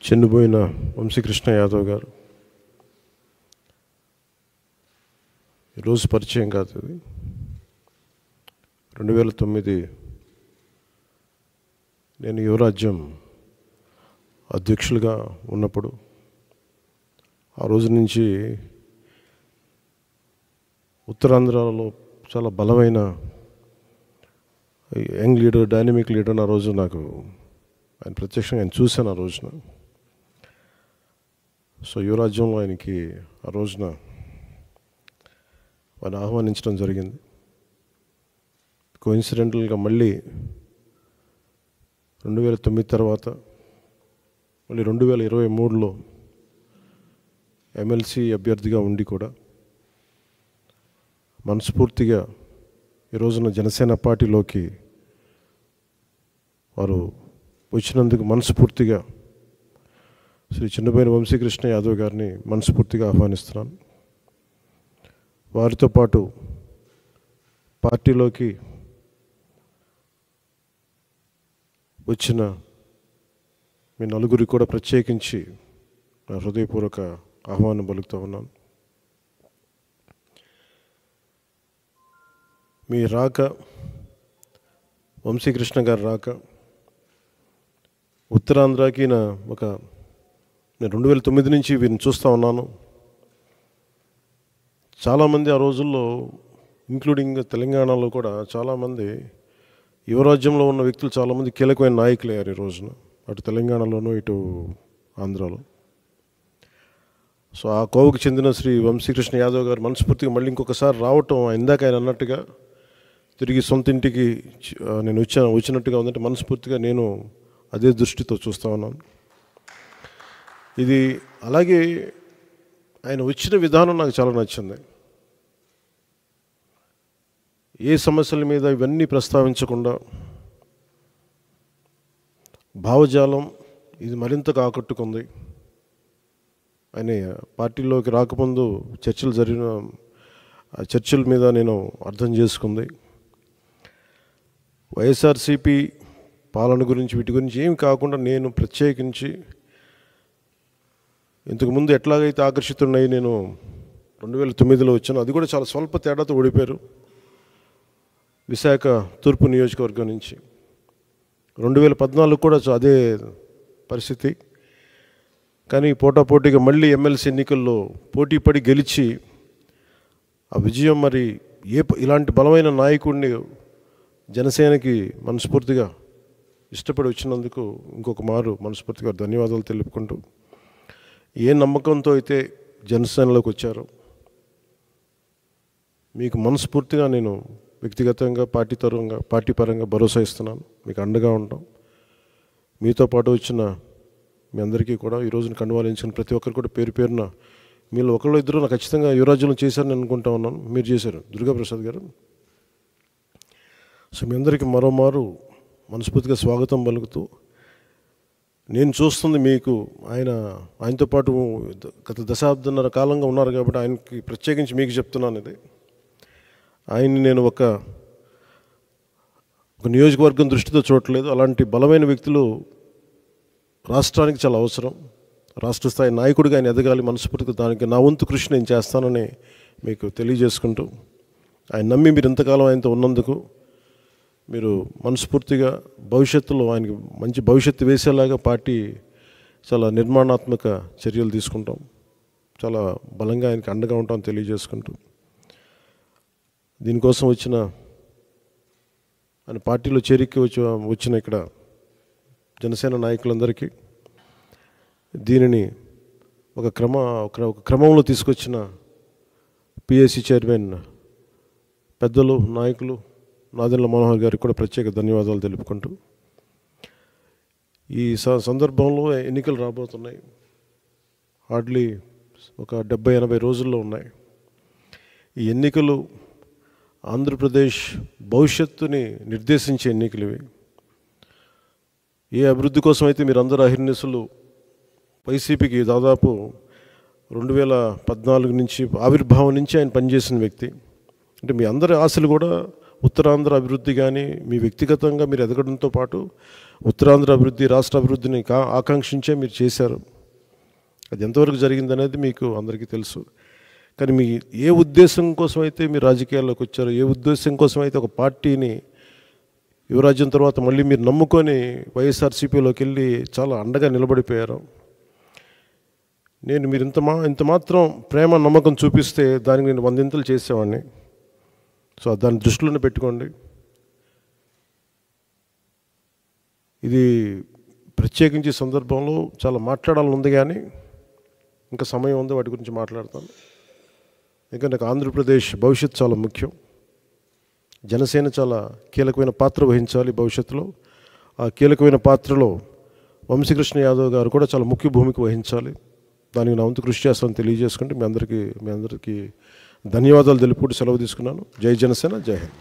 చెన్నుబోయిన వంశీకృష్ణ యాదవ్ గారు ఈరోజు పరిచయం కాదు. ఇది 2009 నేను యువరాజ్యం అధ్యక్షులుగా ఉన్నప్పుడు ఆ రోజు నుంచి ఉత్తరాంధ్రలో చాలా బలమైన యంగ్ లీడర్, డైనమిక్ లీడర్. ఆ రోజు నాకు ఆయన ప్రత్యక్షంగా ఆయన చూశాను ఆ రోజున. సో యువరాజ్యంలో ఆయనకి ఆ రోజున ఆయన ఆహ్వానించడం జరిగింది. కోఇన్సిడెంటల్గా మళ్ళీ 2009 తర్వాత మళ్ళీ 2023లో ఎమ్మెల్సీ అభ్యర్థిగా ఉండి కూడా మనస్ఫూర్తిగా ఈ రోజున జనసేన పార్టీలోకి వారు వచ్చినందుకు మనస్ఫూర్తిగా శ్రీ చెన్నుబోయిన వంశీకృష్ణ యాదవ్ గారిని మనస్ఫూర్తిగా ఆహ్వానిస్తున్నాను. వారితో పాటు పార్టీలోకి వచ్చిన మీ నలుగురికి కూడా ప్రత్యేకించి నా హృదయపూర్వక ఆహ్వానం పలుకుతూ ఉన్నాను. మీ రాక, వంశీకృష్ణ గారి రాక ఉత్తరాంధ్రకి నేను 2009 నుంచి వీరిని చూస్తూ ఉన్నాను. చాలామంది ఆ రోజుల్లో ఇంక్లూడింగ్ తెలంగాణలో కూడా చాలామంది యువరాజ్యంలో ఉన్న వ్యక్తులు చాలామంది కీలకమైన నాయకులు అయ్యారు ఈ రోజున, అటు తెలంగాణలోనూ ఇటు ఆంధ్రాలో. సో ఆ కోవకు చెందిన శ్రీ వంశీకృష్ణ యాదవ్ గారు మనస్ఫూర్తిగా మళ్ళీ ఇంకొకసారి రావటం, ఇందాక ఆయన అన్నట్టుగా తిరిగి సొంత ఇంటికి నేను వచ్చినట్టుగా ఉందంటే మనస్ఫూర్తిగా నేను అదే దృష్టితో చూస్తూ ఉన్నాను. ఇది అలాగే ఆయన వచ్చిన విధానం నాకు చాలా నచ్చింది. ఏ సమస్యల మీద ఇవన్నీ ప్రస్తావించకుండా భావజాలం ఇది మరింతగా ఆకట్టుకుంది. ఆయన పార్టీలోకి రాకముందు చర్చల మీద నేను అర్థం చేసుకుంది. వైఎస్ఆర్సీపీ పాలన గురించి వీటి గురించి ఏమి కాకుండా నేను ప్రత్యేకించి ఇంతకుముందు ఎట్లాగైతే ఆకర్షితున్నాయి నేను 2009లో వచ్చాను, అది కూడా చాలా స్వల్ప తేడాతో ఓడిపోయారు విశాఖ తూర్పు నియోజకవర్గం నుంచి. 2014 కూడా అదే పరిస్థితి. కానీ పోటాపోటీగా మళ్ళీ ఎమ్మెల్సీ ఎన్నికల్లో పోటీపడి గెలిచి ఆ విజయం మరి ఇలాంటి బలమైన నాయకుడిని జనసేనకి మనస్ఫూర్తిగా ఇష్టపడి వచ్చినందుకు ఇంకొక మారు మనస్ఫూర్తిగా ధన్యవాదాలు తెలుపుకుంటూ, ఏ నమ్మకంతో అయితే జనసేనలోకి వచ్చారో మీకు మనస్ఫూర్తిగా నేను వ్యక్తిగతంగా పార్టీ పరంగా భరోసా ఇస్తున్నాను. మీకు అండగా ఉంటాం. మీతో పాటు వచ్చిన మీ అందరికీ కూడా ఈ రోజున కండువాలించిన ప్రతి ఒక్కరు కూడా పేరు పేరున మీలో ఒకళ్ళు ఇద్దరు నాకు ఖచ్చితంగా యువరాజ్యంలో చేశారని అనుకుంటా ఉన్నాను. మీరు చేశారు, దుర్గాప్రసాద్ గారు. సో మీ అందరికీ మరోమారు మనస్ఫూర్తిగా స్వాగతం పలుకుతూ, నేను చూస్తుంది మీకు ఆయనతో పాటు గత దశాబ్దన్నర కాలంగా ఉన్నారు కాబట్టి ఆయనకి ప్రత్యేకించి మీకు చెప్తున్నాను. ఇది ఆయన్ని నేను ఒక నియోజకవర్గం దృష్టితో చూడట్లేదు. అలాంటి బలమైన వ్యక్తులు రాష్ట్రానికి చాలా అవసరం. రాష్ట్ర స్థాయి నాయకుడిగా ఆయన ఎదగాలి. మనస్ఫూర్తిగా దానికి నా వంతు కృషి నేను చేస్తానని మీకు తెలియజేసుకుంటూ, ఆయన నమ్మి మీరు ఇంతకాలం ఆయనతో ఉన్నందుకు మీరు మనస్ఫూర్తిగా భవిష్యత్తులో ఆయనకి మంచి భవిష్యత్తు వేసేలాగా పార్టీ చాలా నిర్మాణాత్మక చర్యలు తీసుకుంటాం. చాలా బలంగా ఆయనకి అండగా ఉంటామని తెలియజేసుకుంటూ, దీనికోసం ఆయన పార్టీలో చేరిక వచ్చిన ఇక్కడ జనసేన నాయకులందరికీ, దీనిని ఒక క్రమంలో తీసుకొచ్చిన పిఎస్సి చైర్మన్ పెద్దలు నాయకులు నాదెండ్ల మనోహర్ గారికి కూడా ప్రత్యేక ధన్యవాదాలు తెలుపుకుంటూ, ఈ సందర్భంలో ఎన్నికలు రాబోతున్నాయి. హార్డ్లీ ఒక 70-80 రోజుల్లో ఉన్నాయి. ఈ ఎన్నికలు ఆంధ్రప్రదేశ్ భవిష్యత్తుని నిర్దేశించే ఎన్నికలు ఇవి. ఏ అభివృద్ధి కోసం అయితే మీరందరూ అహిర్నిశలు వైసీపీకి దాదాపు 2014 నుంచి ఆవిర్భావం నుంచి ఆయన పనిచేసిన వ్యక్తి. అంటే మీ అందరి ఆశలు కూడా ఉత్తరాంధ్ర అభివృద్ధి కానీ మీ వ్యక్తిగతంగా మీరు ఎదగడంతో పాటు ఉత్తరాంధ్ర అభివృద్ధి, రాష్ట్ర అభివృద్ధిని ఆకాంక్షించే మీరు చేశారు. అది ఎంతవరకు జరిగిందనేది మీకు అందరికీ తెలుసు. కానీ మీ ఏ ఉద్దేశం కోసం అయితే మీరు రాజకీయాల్లోకి వచ్చారో, ఏ ఉద్దేశం కోసం అయితే ఒక పార్టీని యువరాజ్యం తర్వాత మళ్ళీ మీరు నమ్ముకొని వైఎస్ఆర్సీపీలోకి వెళ్ళి చాలా అండగా నిలబడిపోయారు. మీరు ఇంత మాత్రం ప్రేమ నమ్మకం చూపిస్తే దానికి నేను 100 ఇంతలు చేసేవాడిని. సో దాన్ని దృష్టిలోనే పెట్టుకోండి. ఇది ప్రత్యేకించి సందర్భంలో చాలా మాట్లాడాలని ఉంది, కానీ ఇంకా సమయం ఉంది, వాటి గురించి మాట్లాడతాను. ఎందుకంటే నాకు ఆంధ్రప్రదేశ్ భవిష్యత్తు చాలా ముఖ్యం. జనసేన చాలా కీలకమైన పాత్ర వహించాలి భవిష్యత్తులో. ఆ కీలకమైన పాత్రలో వంశీకృష్ణ యాదవ్ గారు కూడా చాలా ముఖ్య భూమిక వహించాలి. దానికి నా వంతు కృషి చేస్తానని తెలియజేసుకుంటే మీ అందరికీ ధన్యవాదాలు తెలుపుకుంటూ సెలవు తీసుకున్నాను. జై జనసేన, జై హింద్.